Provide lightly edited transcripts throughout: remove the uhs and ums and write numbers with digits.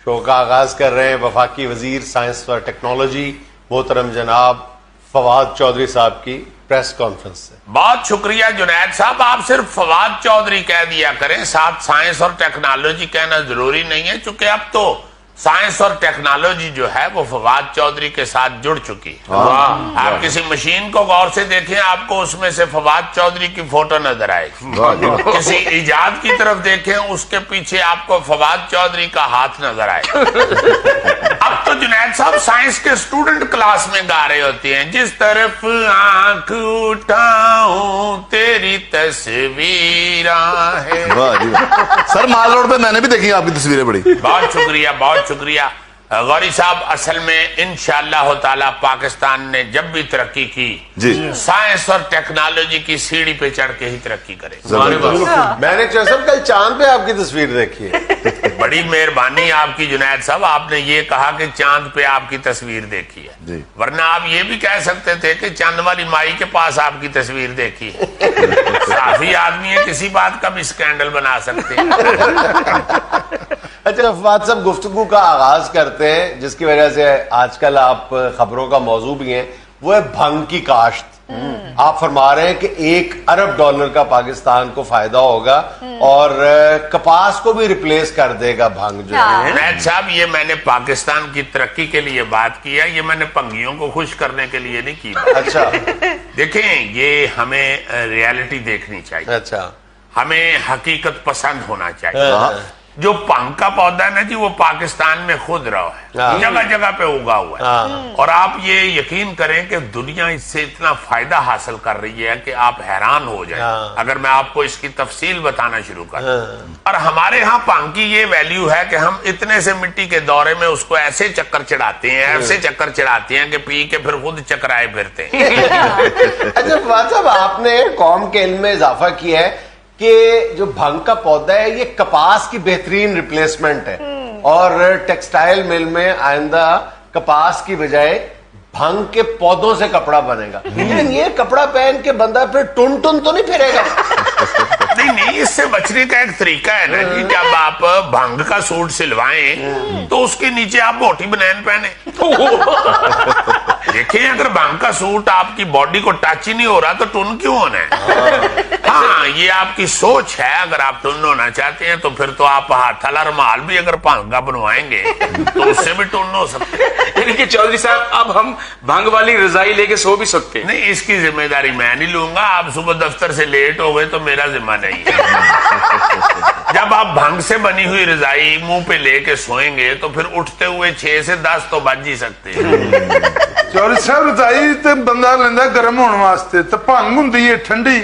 شو کا آغاز کر رہے ہیں وفاقی وزیر سائنس و ٹیکنالوجی محترم جناب فواد چودھری صاحب کی پریس کانفرنس سے. بہت شکریہ جنید صاحب. آپ صرف فواد چودھری کہہ دیا کریں, ساتھ سائنس اور ٹیکنالوجی کہنا ضروری نہیں ہے, چونکہ اب تو سائنس اور ٹیکنالوجی جو ہے وہ فواد چودھری کے ساتھ جڑ چکی ہے. آپ کسی مشین کو غور سے دیکھیں, آپ کو اس میں سے فواد چودھری کی فوٹو نظر آئے گی. کسی ایجاد کی طرف دیکھیں, اس کے پیچھے آپ کو فواد چودھری کا ہاتھ نظر آئے گا. اب تو جنید صاحب سائنس کے اسٹوڈنٹ کلاس میں گا رہے ہوتے ہیں, جس طرف آنکھ اٹھاؤں تیری تصویراں ہے. سر مال روڈ پہ میں نے بھی دیکھی آپ کی تصویریں بڑی. بہت شکریہ, بہت شکریہ. غوری صاحب, اصل میں انشاءاللہ تعالی پاکستان نے جب بھی ترقی کی سائنس اور ٹیکنالوجی کی سیڑھی پہ چڑھ کے ہی ترقی کرے. میں نے کل چاند پہ آپ کی تصویر دیکھی ہے. بڑی مہربانی آپ کی جنید صاحب, آپ نے یہ کہا کہ چاند پہ آپ کی تصویر دیکھی ہے, ورنہ آپ یہ بھی کہہ سکتے تھے کہ چاند والی مائی کے پاس آپ کی تصویر دیکھی ہے. کافی آدمی ہے, کسی بات کا بھی اسکینڈل بنا سکتے ہیں. اچھا فواد صاحب, گفتگو کا آغاز کرتے ہیں جس کی وجہ سے آج کل آپ خبروں کا موضوع بھی ہیں, وہ ہے بھنگ کی کاشت. آپ فرما رہے ہیں کہ $1 ارب کا پاکستان کو فائدہ ہوگا اور کپاس کو بھی ریپلیس کر دے گا بھنگ جو ہے. جنید صاحب, یہ میں نے پاکستان کی ترقی کے لیے بات کیا, یہ میں نے پنگیوں کو خوش کرنے کے لیے نہیں کی. اچھا دیکھیں, یہ ہمیں ریالٹی دیکھنی چاہیے. اچھا, ہمیں حقیقت پسند ہونا چاہیے. جو بھنگ کا پودا ہے نا جی, وہ پاکستان میں خود رہا ہے, جگہ جگہ پہ اگا ہوا ہے. اور آپ یہ یقین کریں کہ دنیا اس سے اتنا فائدہ حاصل کر رہی ہے کہ آپ حیران ہو جائیں اگر میں آپ کو اس کی تفصیل بتانا شروع کروں. اور ہمارے ہاں بھنگ کی یہ ویلیو ہے کہ ہم اتنے سے مٹی کے دورے میں اس کو ایسے چکر چڑھاتے ہیں, ایسے چکر چڑھاتے ہیں کہ پی کے پھر خود چکرائے پھرتے ہیں. اچھا فواد صاحب, آپ نے قوم کے علم میں اضافہ کیا ہے کہ جو بھنگ کا پودا ہے یہ کپاس کی بہترین ریپلیسمنٹ ہے, اور ٹیکسٹائل مل میں آئندہ کپاس کی بجائے بھنگ کے پودوں سے کپڑا بنے گا. لیکن یہ کپڑا پہن کے بندہ پھر ٹن ٹن تو نہیں پھرے گا؟ نہیں, اس سے بچنے کا ایک طریقہ ہے نا جی, جب آپ بھنگ کا سوٹ سلوائیں تو اس کے نیچے آپ موٹی بنین پہنے. دیکھیں, اگر بھنگ کا سوٹ آپ کی باڈی کو ٹچ ہی نہیں ہو رہا تو ٹن کیوں ہونا ہے؟ ہاں, یہ آپ کی سوچ ہے. اگر آپ ٹن ہونا چاہتے ہیں تو پھر تو آپ ہاتھ والا رومال بھی اگر بھنگ کا بنوائیں گے تو اس سے بھی ٹن ہو سکتے ہیں. یعنی کہ چودھری صاحب, اب ہم بھنگ والی رضائی لے کے سو بھی سکتے ہیں؟ نہیں, اس کی ذمہ داری میں نہیں لوں گا. آپ صبح دفتر سے لیٹ ہو گئے تو میرا ذمہ نہیں ہے. جب آپ بھنگ سے بنی ہوئی رضائی منہ پہ لے کے سوئیں گے تو پھر اٹھتے ہوئے 6 سے 10 تو بج ہی سکتے ہیں. چودھری صاحب, رضائی تے بندہ لینا گرم ہونے واسطے, تے بھنگ ہوندی ہے ٹھنڈی,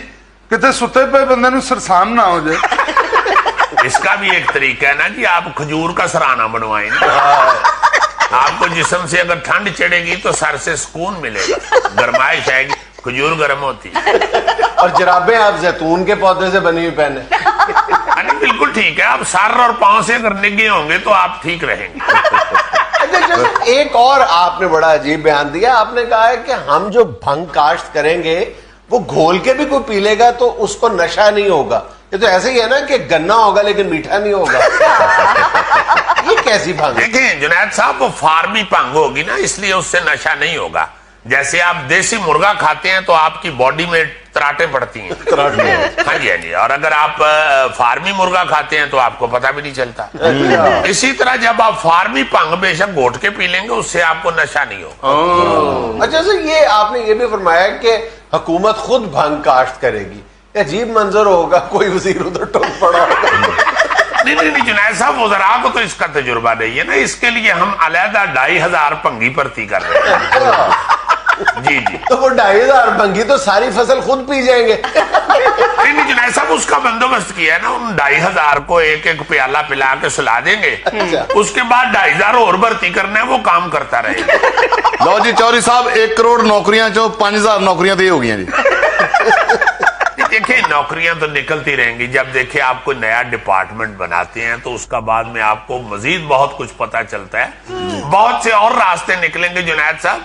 کتے ستے پہ بندے نو سرسام نہ ہو جائے. اس کا بھی ایک طریقہ ہے نا جی, آپ کھجور کا سرانہ بنوائیں. آپ کو جسم سے اگر ٹھنڈ چڑھے گی تو سر سے سکون ملے گا, گرمائش آئے گی, کھجور گرم ہوتی ہے. اور جرابیں آپ زیتون کے پودے سے بنی ہوئی پہنے. بالکل ٹھیک ہے, آپ سر اور پاؤں سے اگر نگے ہوں گے تو آپ ٹھیک رہیں گے. ایک اور آپ نے بڑا عجیب بیان دیا, آپ نے کہا ہے کہ ہم جو بھنگ کاشت کریں گے وہ گھول کے بھی کوئی پی لے گا تو اس کو نشہ نہیں ہوگا. یہ تو ایسے ہی ہے نا کہ گنا ہوگا لیکن میٹھا نہیں ہوگا. یہ کیسی بھنگ؟ دیکھیں جنید صاحب, وہ فارمی بھنگ ہوگی نا, اس لیے اس سے نشہ نہیں ہوگا. جیسے آپ دیسی مرغا کھاتے ہیں تو آپ کی باڈی میں تراٹیں پڑتی ہیں. ہاں جی, ہاں جی. اور اگر آپ فارمی مرغا کھاتے ہیں تو آپ کو پتہ بھی نہیں چلتا. اسی طرح جب آپ فارمی بھنگ بے شک گھوٹ کے پی لیں گے اس سے آپ کو نشہ نہیں ہوگا. اچھا سر, یہ آپ نے یہ بھی فرمایا کہ حکومت خود بھنگ کاشت کرے گی. عجیب منظر ہوگا, کوئی وزیر ادھر ٹوٹ پڑا ہوگا. نہیں جنید صاحب, وزراء کو تو اس کا تجربہ نہیں ہے نا, اس کے لیے ہم علیحدہ 2500 بھنگی بھرتی کر رہے ہیں. جی جی, تو وہ 2500 بھنگی تو ساری فصل خود پی جائیں گے. نہیں جنید صاحب, اس کا بندوبست کیا ہے نا, ان 2500 کو ایک ایک پیالہ پلا کے سلا دیں گے. اس کے بعد 2500 اور بھرتی کرنا ہے, وہ کام کرتا رہے گا. لو جی چودھری صاحب, 1 کروڑ نوکریاں چو 5000 نوکریاں تو یہ ہو گئی ہیں جی. دیکھیں, نوکریاں تو نکلتی رہیں گی. جب دیکھیں آپ کوئی نیا ڈپارٹمنٹ بناتے ہیں تو اس کا بعد میں آپ کو مزید بہت کچھ پتا چلتا ہے. بہت سے اور راستے نکلیں گے جنید صاحب.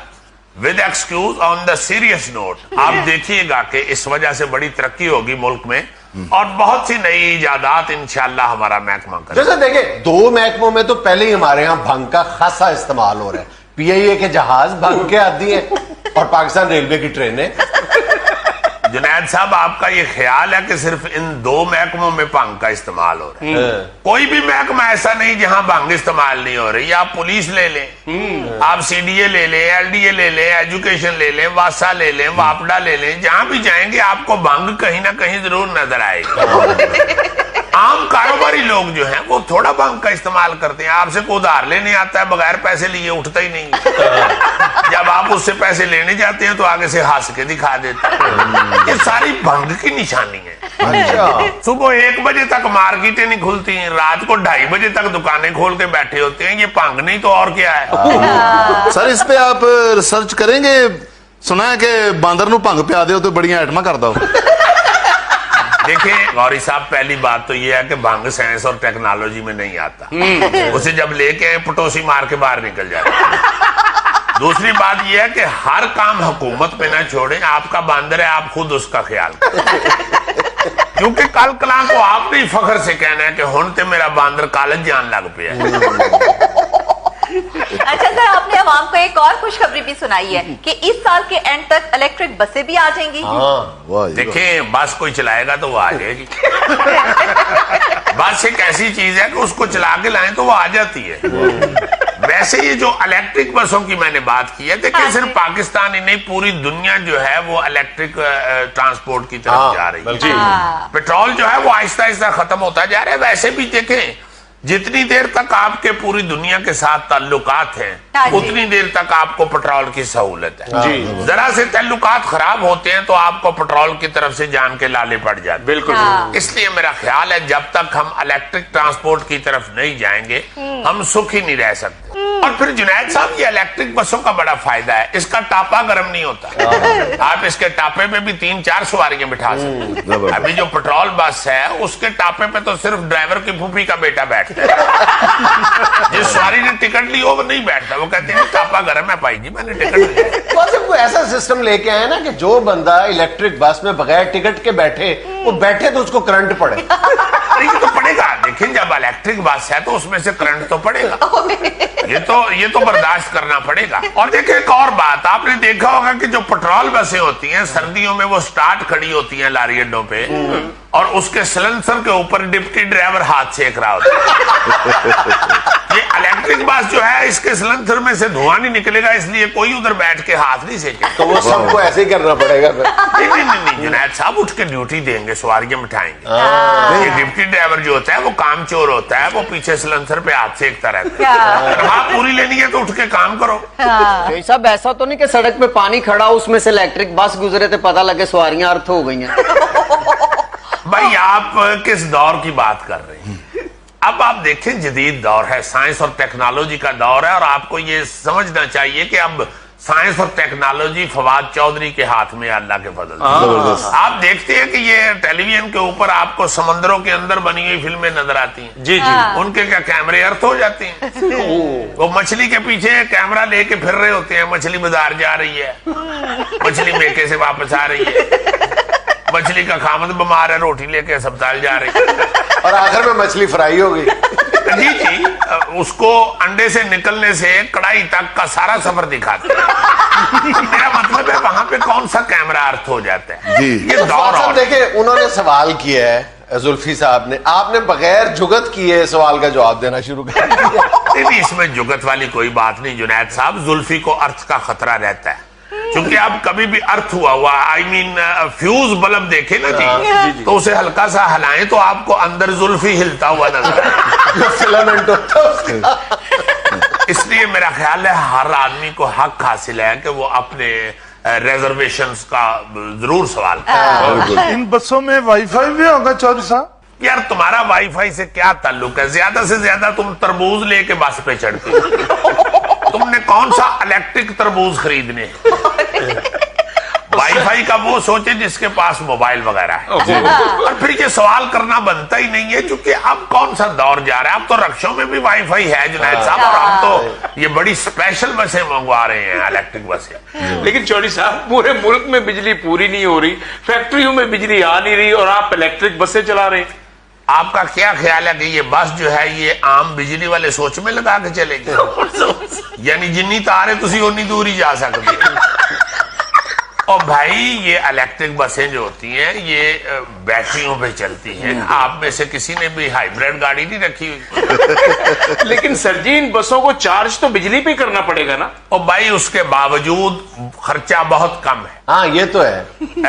With excuse on the serious note आप देखिएगा कि इस वजह से बड़ी तरक्की होगी मुल्क में और बहुत सी नई इजादात इंशाल्लाह हमारा महकमा करेगा। जैसे देखिए 2 महकमों में तो पहले ही हमारे यहाँ भंग का खासा इस्तेमाल हो रहा है। PIA के जहाज भंग के आदी हैं और पाकिस्तान रेलवे की ट्रेनें। जुनैद साहब, आपका ये ख्याल है कि सिर्फ इन 2 महकमों में भंग का इस्तेमाल हो रहा है? कोई भी महकमा ऐसा नहीं जहां भंग इस्तेमाल नहीं हो रही। आप पुलिस ले लें, आप CDA ले लें, LDA ले लें, एजुकेशन ले लें, वासा ले लें, वापडा ले लें, जहां भी जाएंगे आपको भंग कहीं ना कहीं जरूर नजर आएगी। आम कारोबारी लोग जो हैं वो थोड़ा भंग का इस्तेमाल करते हैं। आपसे कोई उधार लेने आता है, बगैर पैसे लिए उठता ही नहीं। जब आप उससे पैसे लेने जाते हैं तो आगे से हंस के दिखा देते हैं। ये सारी भंग की निशानी है। अच्छा, सुबह 1 बजे तक मार्केटें नहीं खुलती हैं, रात को 2:30 बजे तक दुकानें खोल के बैठे होते हैं। ये भंग नहीं तो और क्या है? सर इस पे आप रिसर्च करेंगे? सुना है कि बांदर नू भंग पिया दो तो बड़ियां आइटमां करदा हो। देखिए गौरी साहब, पहली बात तो ये है कि भंग साइंस और टेक्नोलॉजी में नहीं आता। उसे जब लेके आए पटोसी मार के बाहर निकल जाता। दूसरी बात यह है कि हर काम हुकूमत पे ना छोड़े। आपका बांदर है, आप खुद उसका ख्याल करें। क्योंकि कल कला को आपने ही फखर से कहना है कि हुण ते मेरा बांदर कॉलेज जान लग पिया। अच्छा सर, आपने अवाम को एक और खुशखबरी भी सुनाई है कि इस साल के एंड तक इलेक्ट्रिक बसें भी आ जाएंगी। वाह जी, देखें, बस कोई चलाएगा तो वो आ जाएगी। बस एक ऐसी चीज है कि उसको चला के लाएं तो वो आ जाती है। वैसे ये जो इलेक्ट्रिक बसों की मैंने बात की है, देखिए सिर्फ पाकिस्तान ही नहीं, पूरी दुनिया जो है वो इलेक्ट्रिक ट्रांसपोर्ट की तरफ जा रही है। पेट्रोल जो है वो आहिस्ता आहिस्ता खत्म होता जा रहा है। वैसे भी देखें, जितनी देर तक आपके पूरी दुनिया के साथ ताल्लुकात हैं उतनी देर तक आपको पेट्रोल की सहूलत है। जरा से ताल्लुकात खराब होते हैं तो आपको पेट्रोल की तरफ से जान के लाले पड़ जाते। बिल्कुल। इसलिए मेरा ख्याल है जब तक हम इलेक्ट्रिक ट्रांसपोर्ट की तरफ नहीं जाएंगे हम सुखी नहीं रह सकते। और फिर जुनैद साहब, ये इलेक्ट्रिक बसों का बड़ा फायदा है, इसका टापा गर्म नहीं होता। आप इसके टापे पे भी 3-4 सवारियां बिठा सकते हैं। अभी जो पेट्रोल बस है उसके टापे पे तो सिर्फ ड्राइवर की फूफी का बेटा बैठता है। जिस सवारी ने टिकट ली हो वो नहीं बैठता, वो कहते हैं टापा गर्म है भाई जी, मैंने टिकट लिया। तो सिर्फ ऐसा सिस्टम लेके आए ना कि जो बंदा इलेक्ट्रिक बस में बगैर टिकट के बैठे, वो बैठे तो उसको करंट पड़े। ये तो पड़ेगा। देखिए, जब इलेक्ट्रिक बस है तो उसमें से करंट तो पड़ेगा। ये तो बर्दाश्त करना पड़ेगा। और देखिए एक और बात, आपने देखा होगा कि जो पेट्रोल बसें होती हैं सर्दियों में वो स्टार्ट खड़ी होती हैं लारी अड्डों पे, और उसके सिलेंसर के ऊपर डिप्टी ड्राइवर हाथ सेक रहा होता है। ये इलेक्ट्रिक बस जो है इसके सिलेंसर में से धुआं नहीं निकलेगा, इसलिए कोई उधर बैठ के हाथ नहीं सेके। तो वो सबको ऐसे ही करना पड़ेगा फिर। नहीं, जुनैद साहब उठ के ड्यूटी देंगे, सवारियां बिठाएंगे। ये डिप्टी ड्राइवर जो होता है वो काम चोर होता है, वो पीछे सिलेंसर पे हाथ सेकता रहता है। आप पूरी लेनी है तो उठ के काम करो। भाई साहब, ऐसा तो नहीं कि सड़क पे पानी खड़ा उसमें से इलेक्ट्रिक बस गुजरे तो पता लगे सवारियां अर्थ हो गई हैं। भाई आप किस दौर की बात कर रहे हैं? अब आप देखें, जदीद दौर है, साइंस और टेक्नोलॉजी का दौर है, और आपको ये समझना चाहिए कि अब साइंस और टेक्नोलॉजी फवाद चौधरी के हाथ में, अल्लाह के फजल। आप देखते हैं कि ये टेलीविजन के ऊपर आपको समंदरों के अंदर बनी हुई फिल्में नजर आती हैं। जी जी। उनके क्या कैमरे अर्थ हो जाते हैं? वो मछली के पीछे कैमरा लेके फिर रहे होते हैं, मछली बाजार जा रही है, मछली मेके से वापस आ रही है, मछली का खामद बीमार है, रोटी लेके अस्पताल जा रही है, और आखिर में मछली फ्राई हो गई। जी, उसको अंडे से निकलने से कढ़ाई तक का सारा सफर दिखाते हैं। मेरा मतलब है वहां पे कौन सा कैमरा अर्थ हो जाता है? जी। ये तो दौर और देखिए, उन्होंने सवाल किया है जुल्फी साहब ने, आपने बगैर जुगत किए सवाल का जवाब देना शुरू कर दिया। नहीं, इसमें जुगत वाली कोई बात नहीं जुनैद साहब। जुल्फी को अर्थ का खतरा रहता है, क्योंकि आप कभी भी अर्थ हुआ आई मीन फ्यूज बल्ब देखे ना जी, तो उसे हल्का सा हिलाएं तो आपको अंदर जुल्फी हिलता हुआ नजर आए। फिलामेंट होता है उसका। इसलिए मेरा ख्याल है हर आदमी को हक हासिल है कि वो अपने रिजर्वेशंस का जरूर सवाल करे। इन बसों में वाईफाई भी होगा चौधरी साहब? यार तुम्हारा वाईफाई से क्या ताल्लुक है? ज्यादा से ज्यादा तुम तरबूज लेके बस पे चढ़ते हो। तुमने कौन सा इलेक्ट्रिक तरबूज खरीदने? वाईफाई का वो सोचे जिसके पास मोबाइल वगैरह है। और फिर ये सवाल करना बनता ही नहीं है, क्योंकि अब कौन सा दौर जा रहा है। अब तो रक्षों में भी वाईफाई है जुनैद साहब, और अब तो ये बड़ी स्पेशल बसें मंगवा रहे हैं, इलेक्ट्रिक बसें। लेकिन चौधरी साहब, पूरे मुल्क में बिजली पूरी नहीं हो रही, फैक्ट्रियों में बिजली आ नहीं रही, और आप इलेक्ट्रिक बसें चला रहे हैं। आपका क्या ख्याल है कि ये बस जो है ये आम बिजली वाले सोच में लगा के चलेगी? यानी जिन्नी तार है तुसी उन्नी दूर ही जा सकती है। और भाई ये इलेक्ट्रिक बसें जो होती हैं ये बैटरियों पे चलती हैं। आप में से किसी ने भी हाइब्रिड गाड़ी नहीं रखी हुई? लेकिन सर जी, इन बसों को चार्ज तो बिजली पे करना पड़ेगा ना। और भाई उसके बावजूद खर्चा बहुत कम है। हाँ ये तो है।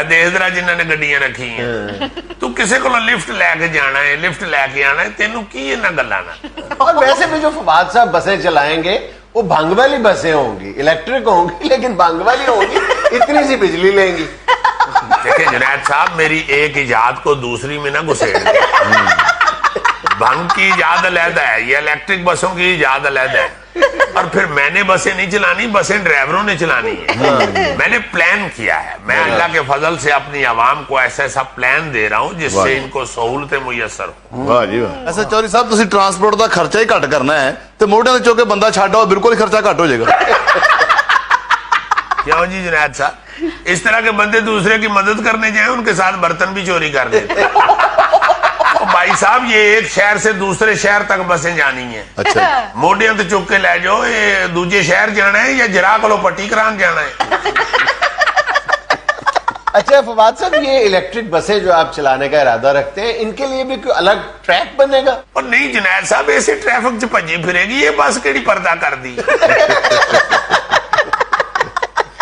देखदरा जिन्होंने गड्डियां रखी हैं, तू किसी को लिफ्ट लैके जाना है, लिफ्ट लैके आना है, तेनू की इन्ना गल्लां ना। और वैसे भी जो फवाद साहब बसें चलाएंगे वो भंग वाली बसें होंगी, इलेक्ट्रिक होंगी लेकिन भंग वाली होंगी, इतनी सी बिजली लेंगी। देखिए जुनैद साहब, मेरी एक इजाद को दूसरी में ना घुसेड़ दे। भंग की इजाद अलहदा है, ये इलेक्ट्रिक बसों की इजाद अलहदा है। और फिर मैंने बसें नहीं चलानी, बसें ड्राइवरों ने चलानी है। मैंने प्लान किया है, मैं अल्लाह के फजल से अपनी आवाम को ऐसा ऐसा प्लान दे रहा हूँ जिससे इनको सहूलतें मुयसर हो। ਵਾਹ ਜੀ ਵਾਹ। ਅੱਛਾ ਚੌਧਰੀ ਸਾਹਿਬ, ਤੁਸੀਂ ਟਰਾਂਸਪੋਰਟ ਦਾ ਖਰਚਾ ਹੀ ਘੱਟ ਕਰਨਾ ਹੈ ਤੇ ਮੋਢਿਆਂ ਤੇ ਚੁੱਕ ਕੇ ਬੰਦਾ ਛੱਡ ਆਓ, ਬਿਲਕੁਲ ਹੀ ਖਰਚਾ ਘੱਟ ਹੋ ਜਾਏਗਾ। क्यों जी जुनैद साहब, इस तरह के बंदे दूसरे की मदद करने जाए उनके साथ बर्तन भी चोरी कर देते। और भाई साहब, ये एक शहर से दूसरे शहर तक बसें जानी है। अच्छा मोढियां तो चुक के ले जाओ, ये दूजे शहर जाना है या जरा को पट्टी करान जाना है। अच्छा फवाद साहब, ये इलेक्ट्रिक बसें जो आप चलाने का इरादा रखते हैं, इनके लिए भी कोई अलग ट्रैक बनेगा? और नहीं जुनैद साहब, ऐसे ट्रैफिक च भजी फिरेगी ये बस केड़ी पर्दा कर दी।